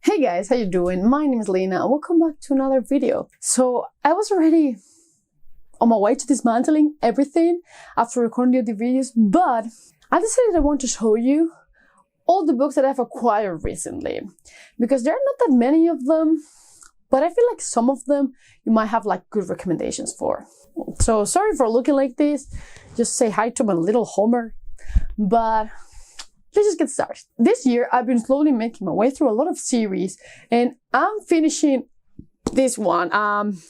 Hey guys, how you doing? My name is Lena and welcome back to another video. So I was already on my way to dismantling everything after recording the videos, but I decided I want to show you all the books that I've acquired recently, because there are not that many of them, but I feel like some of them you might have like good recommendations for. So sorry for looking like this, just say hi to my little Homer, but let's just get started. This year, I've been slowly making my way through a lot of series, and I'm finishing this one, Burning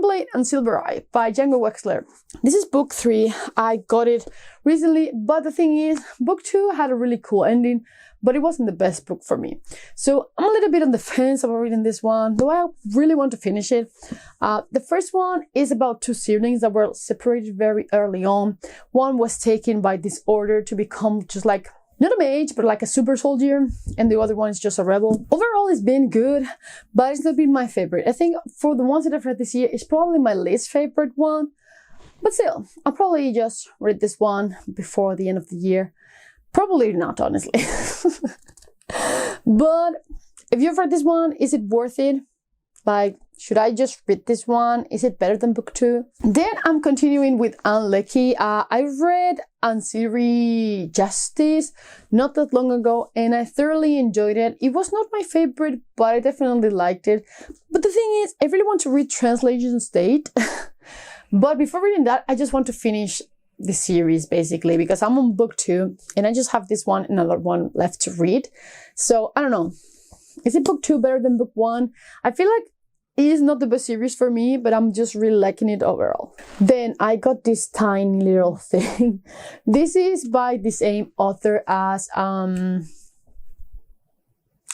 Blade and Silver Eye by Jango Waxler. This is book 3. I got it recently, but the thing is, book 2 had a really cool ending, but it wasn't the best book for me. So I'm a little bit on the fence about reading this one, though I really want to finish it. The first one is about two siblings that were separated very early on. One was taken by disorder to become just like, not a mage, but like a super soldier, and the other one is just a rebel. Overall, it's been good, but it's not been my favorite. I think for the ones that I've read this year, it's probably my least favorite one, but still, I'll probably just read this one before the end of the year. Probably not, honestly. But if you've read this one, is it worth it? Like, should I just read this one? Is it better than book 2? Then I'm continuing with Uncky. I read Ancillary Justice not that long ago, and I thoroughly enjoyed it. It was not my favorite, but I definitely liked it. But the thing is, I really want to read Translation State. But before reading that, I just want to finish the series, basically, because I'm on book 2, and I just have this one, another one left to read. So, I don't know. Is it book 2 better than book 1? I feel like it is not the best series for me, but I'm just really liking it overall. Then I got this tiny little thing. This is by the same author as,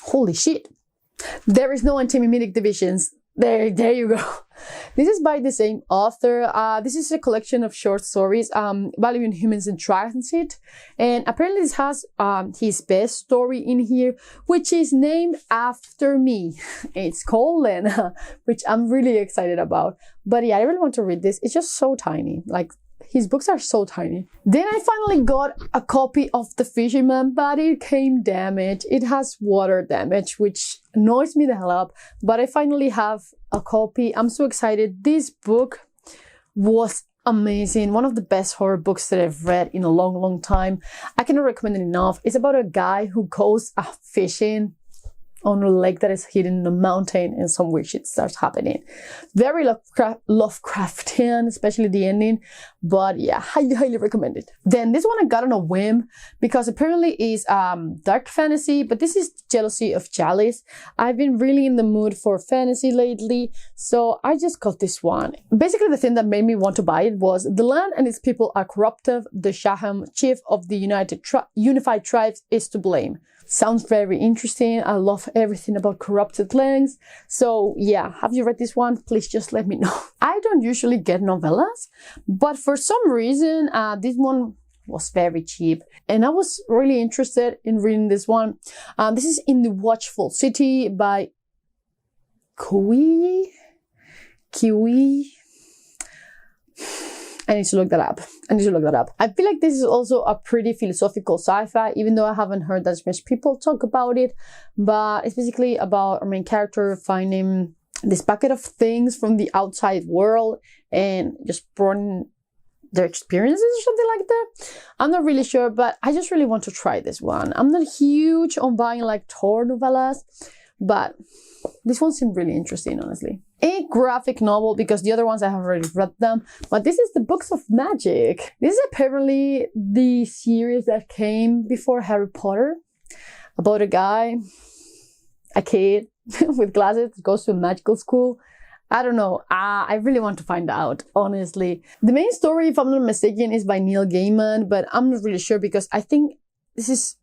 holy shit. There is no Antimimetic Divisions. There you go. This is by the same author. This is a collection of short stories, valuing humans in transit. And apparently this has his best story in here, which is named after me. It's called Lena, which I'm really excited about. But yeah, I really want to read this. It's just so tiny. Like, his books are so tiny. Then I finally got a copy of The Fisherman, but it came damaged. It has water damage, which annoys me the hell up. But I finally have a copy. I'm so excited. This book was amazing. One of the best horror books that I've read in a long, long time. I cannot recommend it enough. It's about a guy who goes fishing on a lake that is hidden in a mountain, and some weird shit starts happening. Very Lovecraftian, especially the ending, but yeah, highly recommend it. Then this one I got on a whim, because apparently it's dark fantasy, but this is Jelousy of Jalice. I've been really in the mood for fantasy lately, so I just got this one. Basically, the thing that made me want to buy it was the land and its people are corruptive. The Shaham, chief of the Unified Tribes, is to blame. Sounds very interesting. I love everything about corrupted lands. So yeah, have you read this one? Please just let me know. I don't usually get novellas, but for some reason, this one was very cheap, and I was really interested in reading this one. This is In the Watchful City by Kiwi. I need to look that up. I feel like this is also a pretty philosophical sci-fi, even though I haven't heard that much people talk about it. But it's basically about our main character finding this packet of things from the outside world and just broadening their experiences or something like that. I'm not really sure, but I just really want to try this one. I'm not huge on buying like Tor novellas, but this one seemed really interesting, honestly. A graphic novel, because the other ones I have already read them, but this is the Books of Magic. This is apparently the series that came before Harry Potter, about a kid with glasses that goes to a magical school. I don't know. I really want to find out, honestly. The main story, if I'm not mistaken, is by Neil Gaiman, but I'm not really sure, because I think this is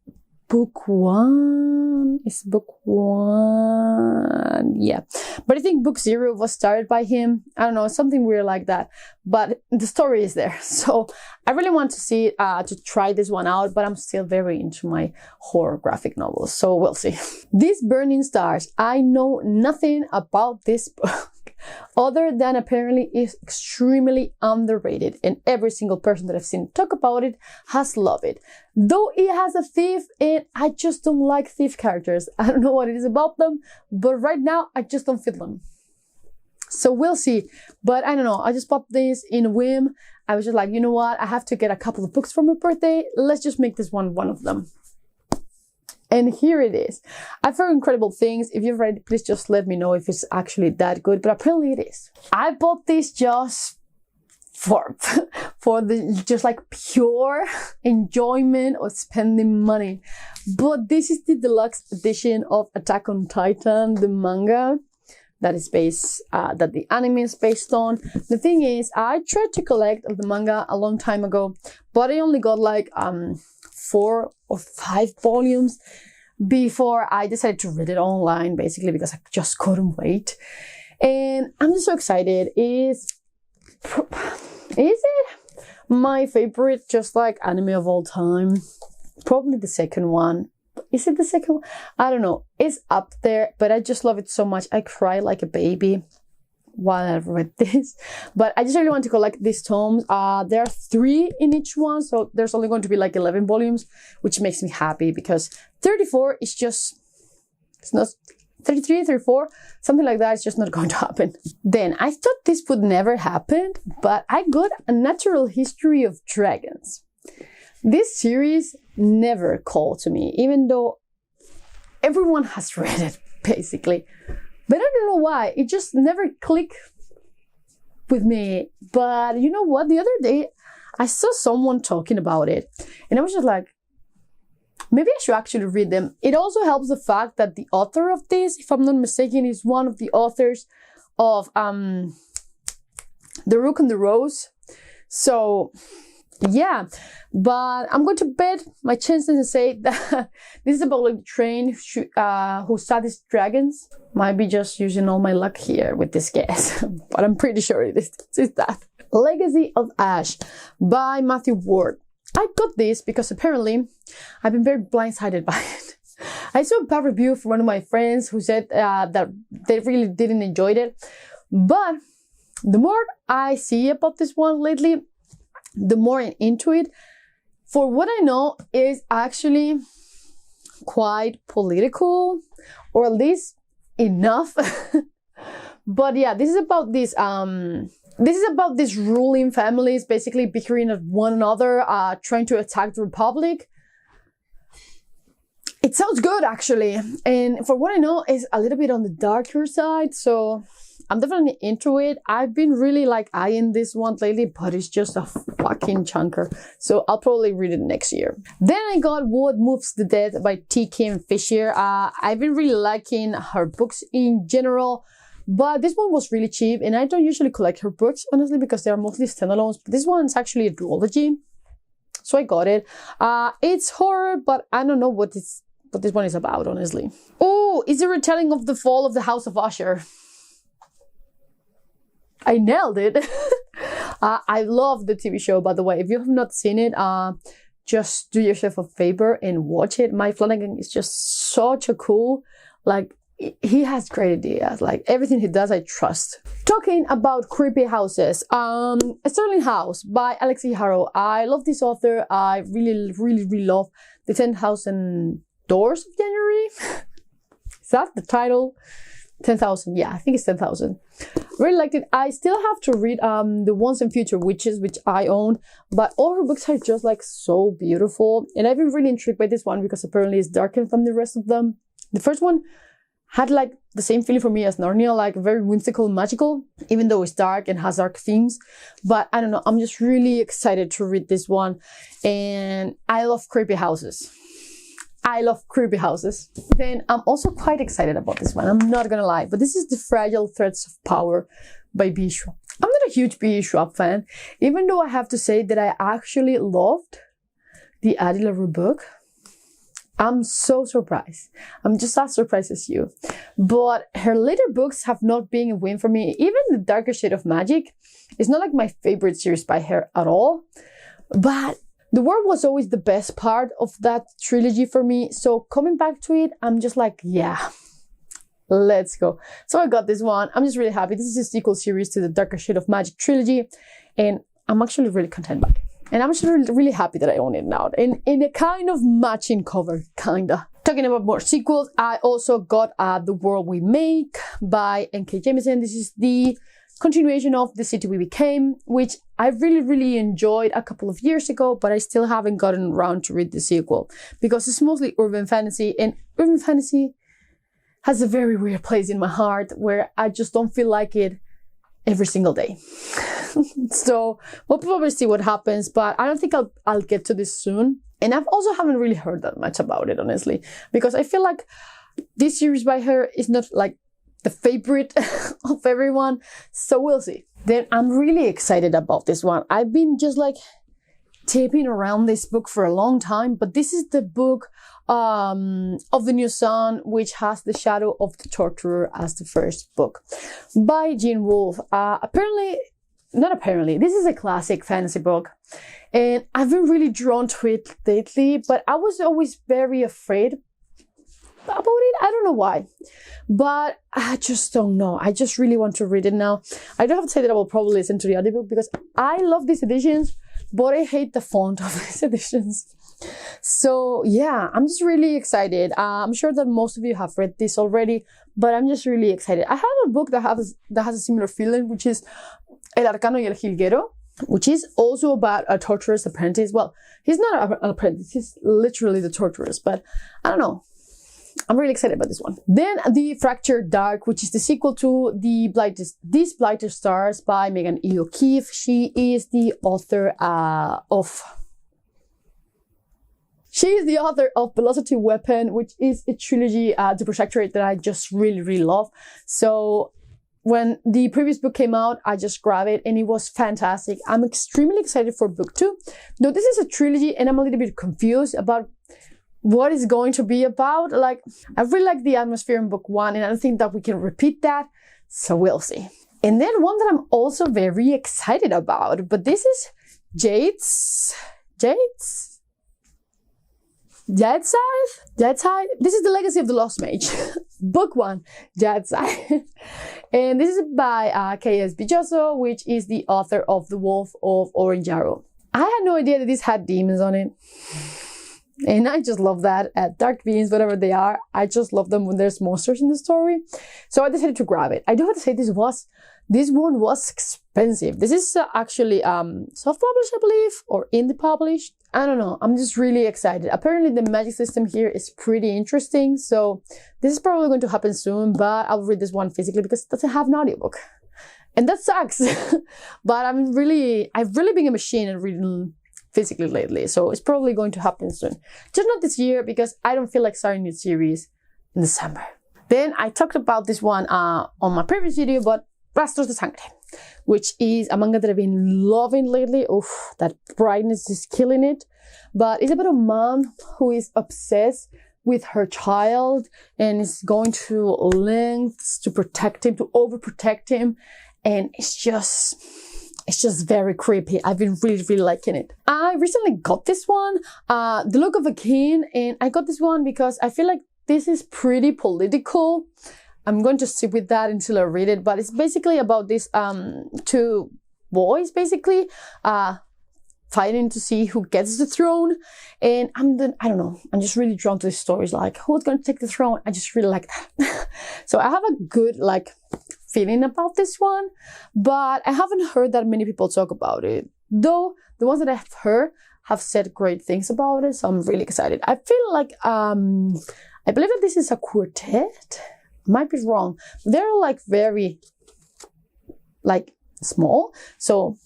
book 1. It's book 1. Yeah. But I think book 0 was started by him. I don't know, something weird like that. But the story is there. So I really want to see it, to try this one out, but I'm still very into my horror graphic novels. So we'll see. These Burning Stars. I know nothing about this book. other than apparently is extremely underrated, and every single person that I've seen talk about it has loved it. Though it has a thief, and I just don't like thief characters. I don't know what it is about them, but right now I just don't feel them. So we'll see. But I don't know, I just bought this in a whim. I was just like, you know what, I have to get a couple of books for my birthday. Let's just make this one of them. And here it is. I've heard incredible things. If you've read it, please just let me know if it's actually that good. But apparently it is. I bought this just for the just like pure enjoyment of spending money. But this is the deluxe edition of Attack on Titan, the manga that is based, that the anime is based on. The thing is, I tried to collect the manga a long time ago, but I only got like 4 or 5 volumes before I decided to read it online, basically because I just couldn't wait. And I'm just so excited. Is it my favorite just like anime of all time? Probably the second one. Is it the second one? I don't know. It's up there, but I just love it so much. I cry like a baby while I read this. But I just really want to collect these tomes. There are 3 in each one, so there's only going to be like 11 volumes, which makes me happy because 34 is just, it's not 33, 34, something like that. It's just not going to happen. Then I thought this would never happen, but I got A Natural History of Dragons. This series never called to me, even though everyone has read it, basically. But I don't know why. It just never clicked with me. But you know what? The other day, I saw someone talking about it. And I was just like, maybe I should actually read them. It also helps the fact that the author of this, if I'm not mistaken, is one of the authors of The Rook and the Rose. So yeah, but I'm going to bet my chances and say that this is about like train who studies dragons. Might be just using all my luck here with this guess, but I'm pretty sure it is that. Legacy of Ash by Matthew Ward. I got this because apparently I've been very blindsided by it. I saw a bad review from one of my friends who said that they really didn't enjoy it. But the more I see about this one lately, the more I'm into it. For what I know, is actually quite political, or at least enough. But yeah, this is about this ruling families basically bickering at one another, trying to attack the Republic. It sounds good actually, and for what I know, it's a little bit on the darker side, so I'm definitely into it. I've been really like eyeing this one lately, but it's just a fucking chunker. So I'll probably read it next year. Then I got What Moves the Dead by T. Kim Fisher. I've been really liking her books in general, but this one was really cheap, and I don't usually collect her books, honestly, because they are mostly standalones. But this one's actually a duology, so I got it. It's horror, but I don't know what this one is about, honestly. Oh, it's a retelling of the fall of the House of Usher. I nailed it. I love the TV show, by the way. If you have not seen it, just do yourself a favor and watch it. Mike Flanagan is just such a cool, like, he has great ideas. Like, everything he does, I trust. Talking about creepy houses, Starling House by Alexei Harrow. I love this author. I really, really, really love the 10,000 Doors of January. Is that the title? 10,000, yeah, I think it's 10,000. Really liked it. I still have to read the Once and Future Witches, which I own, but all her books are just like so beautiful, and I've been really intrigued by this one because apparently it's darker than the rest of them. The first one had like the same feeling for me as Narnia, like very whimsical and magical, even though it's dark and has dark themes. But I don't know, I'm just really excited to read this one, and I love creepy houses. I love creepy houses. Then I'm also quite excited about this one. I'm not gonna lie, but this is The Fragile Threads of Power by B. Schwab. I'm not a huge B. Schwab fan, even though I have to say that I actually loved the Addie LaRue book. I'm so surprised. I'm just as surprised as you. But her later books have not been a win for me. Even The Darker Shade of Magic is not like my favorite series by her at all. But The Word was always the best part of that trilogy for me. So coming back to it, I'm just like, yeah, Let's go. So I got this one. I'm just really happy. This is a sequel series to the Darker Shade of Magic trilogy. And I'm actually really content by it. And I'm actually really happy that I own it now. In a kind of matching cover, kinda. Talking about more sequels, I also got The World We Make by N.K. Jemisin. This is the continuation of The City We Became, which I really enjoyed a couple of years ago, but I still haven't gotten around to read the sequel because it's mostly urban fantasy, and urban fantasy has a very weird place in my heart where I just don't feel like it every single day. So we'll probably see what happens, but I don't think I'll get to this soon. And I've also haven't really heard that much about it, honestly, because I feel like this series by her is not like the favorite of everyone. So we'll see. Then I'm really excited about this one. I've been just like tipping around this book for a long time, but this is the book of the New Sun, which has The Shadow of the Torturer as the first book by Jean Wolfe. This is a classic fantasy book, and I've been really drawn to it lately, but I was always very afraid about it. I don't know why, but I just don't know. I just really want to read it now. I don't have to say that I will probably listen to the audiobook because I love these editions, but I hate the font of these editions. So yeah, I'm just really excited. I'm sure that most of you have read this already, but I'm just really excited. I have a book that has a similar feeling, which is El Arcano y el Jilguero, which is also about a torturer's apprentice. Well, he's not an apprentice, he's literally the torturer's, but I don't know. I'm really excited about this one. Then the Fractur Dark, which is the sequel to These Blighter Stars by Megan E. O'Keefe. She is the author of Velocity Weapon, which is a trilogy, The Protectorate, that I just really love. So when the previous book came out, I just grabbed it and it was fantastic. I'm extremely excited for book 2. Though this is a trilogy and I'm a little bit confused about what it's going to be about. Like, I really like the atmosphere in book 1 and I don't think that we can repeat that. So we'll see. And then one that I'm also very excited about, but this is Jades Jad. This is The Legacy of the Lost Mage. Book 1, Jades Jad. And this is by K.S. Bijoso, which is the author of The Wolf of Orange Arrow. I had no idea that this had demons on it. And I just love that. Dark beings, whatever they are, I just love them when there's monsters in the story. So I decided to grab it. I do have to say this one was expensive. This is actually self-published, I believe, or indie published. I don't know. I'm just really excited. Apparently the magic system here is pretty interesting. So this is probably going to happen soon, but I'll read this one physically because it doesn't have an audiobook. And that sucks. But I've really been a machine at reading physically lately. So it's probably going to happen soon. Just not this year because I don't feel like starting a new series in December. Then I talked about this one on my previous video, but Rastros de Sangre, which is a manga that I've been loving lately. Oof, that brightness is killing it. But it's about a mom who is obsessed with her child and is going to lengths to protect him, to overprotect him. And it's just very creepy. I've been really liking it. I recently got this one, The Look of a King, and I got this one because I feel like this is pretty political. I'm going to sit with that until I read it, but it's basically about these two boys basically fighting to see who gets the throne. And I don't know, I'm just really drawn to these stories, like who's going to take the throne. I just really like that. So I have a good feeling about this one, but I haven't heard that many people talk about it, though the ones that I've heard have said great things about it. So I'm really excited. I feel like I believe that this is a quartet. Might be wrong. They're very small, so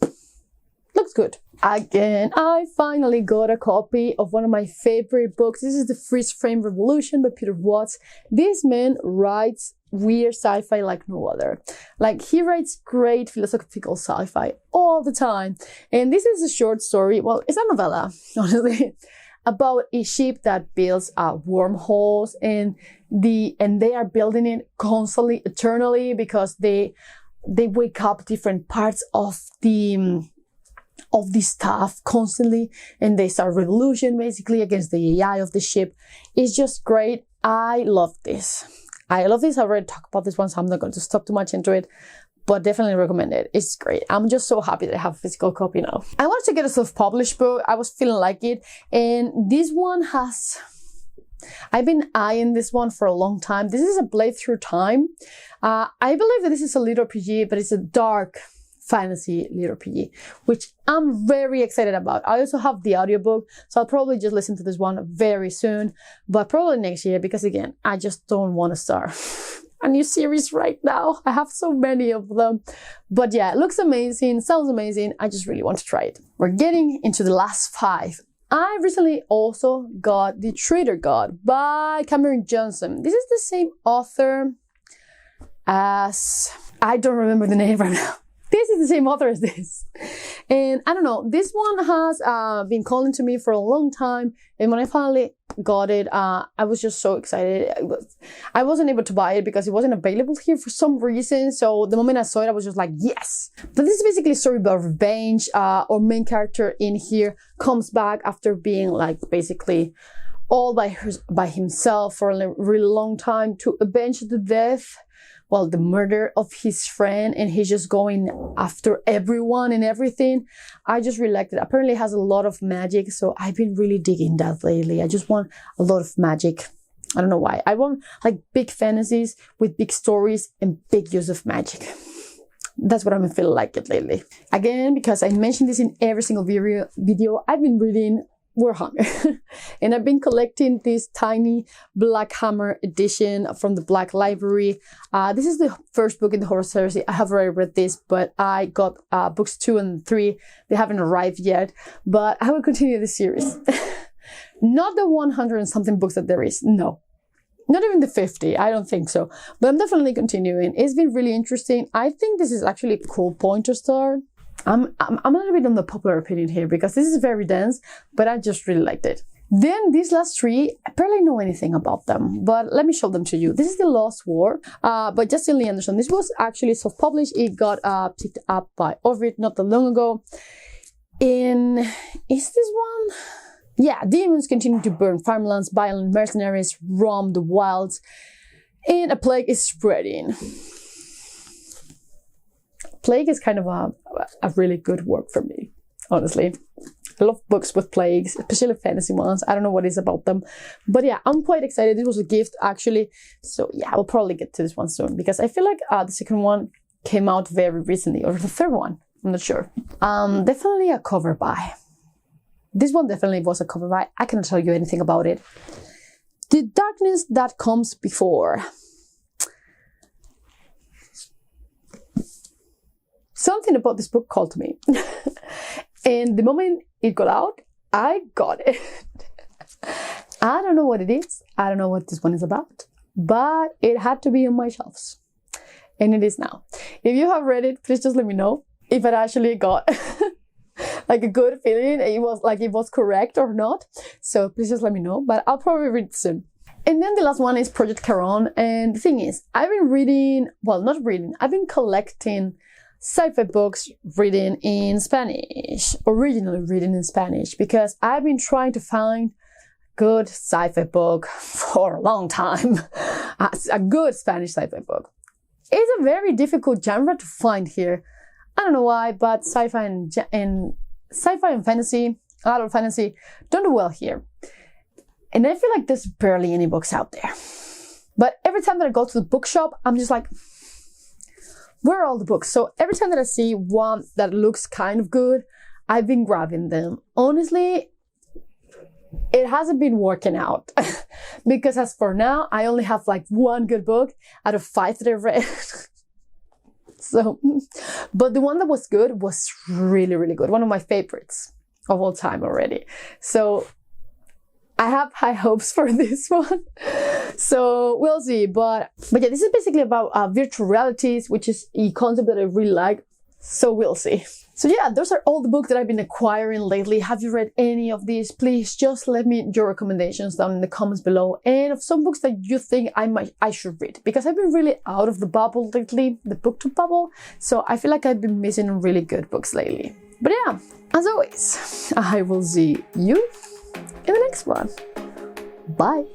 looks good. Again, I finally got a copy of one of my favorite books. This is The Freeze Frame Revolution by Peter Watts. This man writes weird sci-fi like no other. He writes great philosophical sci-fi all the time. And this is a short story. Well, it's a novella, honestly, about a ship that builds wormholes, and they are building it constantly, eternally, because they wake up different parts of the staff constantly, and they start revolution basically against the AI of the ship. It's just great. I love this. I love this. I already talked about this one, so I'm not going to stop too much into it. But definitely recommend it. It's great. I'm just so happy that I have a physical copy now. I wanted to get a self-published book. I was feeling like it. And this one has... I've been eyeing this one for a long time. This is a Blade Through Time. I believe that this is a little RPG, but it's a dark fantasy little RPG, which I'm very excited about. I also have the audiobook, so I'll probably just listen to this one very soon, but probably next year, because again, I just don't want to start a new series right now. I have so many of them. But yeah, it looks amazing, sounds amazing. I just really want to try it. We're getting into the last 5. I recently also got the Traitor God by Cameron Johnson. This is the same author as... I don't remember the name right now. This is the same author as this. And I don't know, this one has been calling to me for a long time. And when I finally got it, I was just so excited. I wasn't able to buy it because it wasn't available here for some reason. So the moment I saw it, I was just like, yes. But this is basically a story about revenge. Our main character in here comes back after being like basically all by himself for a really long time to avenge the death, well, the murder of his friend, and he's just going after everyone and everything. I just really liked it. Apparently it has a lot of magic, so I've been really digging that lately. I just want a lot of magic. I don't know why. I want like big fantasies with big stories and big use of magic. That's what I'm feeling like it lately. Again, because I mentioned this in every single video, I've been reading Warhammer and I've been collecting this tiny Black Hammer edition from the Black Library. This is the first book in the Horus Herasy. I have already read this, but I got books 2 and 3. They haven't arrived yet, but I will continue the series. Not the 100 and something books that there is, no. Not even the 50, I don't think so. But I'm definitely continuing. It's been really interesting. I think this is actually a cool point to start. I'm a little bit on the popular opinion here because this is very dense, but I just really liked it. Then these last 3, I barely know anything about them, but let me show them to you. This is The Lost War by Justin Lee Anderson. This was actually self-published. It got picked up by Ovid not that long ago. Is this one? Yeah, demons continue to burn farmlands, violent mercenaries roam the wilds, and a plague is spreading. Plague is kind of a really good work for me, honestly. I love books with plagues, especially fantasy ones. I don't know what it is about them. But yeah, I'm quite excited. This was a gift, actually. So yeah, I'll probably get to this one soon because I feel like the second one came out very recently, or the third one. I'm not sure. Definitely a cover buy. This one definitely was a cover buy. I cannot tell you anything about it. The Darkness That Comes Before. Something about this book called to me. And the moment it got out, I got it. I don't know what it is. I don't know what this one is about. But it had to be on my shelves. And it is now. If you have read it, please just let me know if it actually got like a good feeling. It was correct or not. So please just let me know. But I'll probably read it soon. And then the last one is Project Charon. And the thing is, I've been reading, well, not reading, I've been collecting sci-fi books written in Spanish, originally written in Spanish, because I've been trying to find a good sci-fi book for a long time. A good Spanish sci-fi book. It's a very difficult genre to find here. I don't know why, but sci-fi and fantasy, adult fantasy, don't do well here. And I feel like there's barely any books out there. But every time that I go to the bookshop, I'm just like, where are all the books? So every time that I see one that looks kind of good, I've been grabbing them. Honestly, it hasn't been working out. Because as for now, I only have like 1 good book out of 5 that I've read. So, but the one that was good was really, really good. One of my favorites of all time already. So I have high hopes for this one. So we'll see. But yeah, this is basically about virtual realities, which is a concept that I really like. So we'll see. So yeah, those are all the books that I've been acquiring lately. Have you read any of these? Please just let me your recommendations down in the comments below, and of some books that you think I should read, because I've been really out of the bubble lately, the booktube bubble. So I feel like I've been missing really good books lately. But yeah, as always, I will see you in the next one. Bye.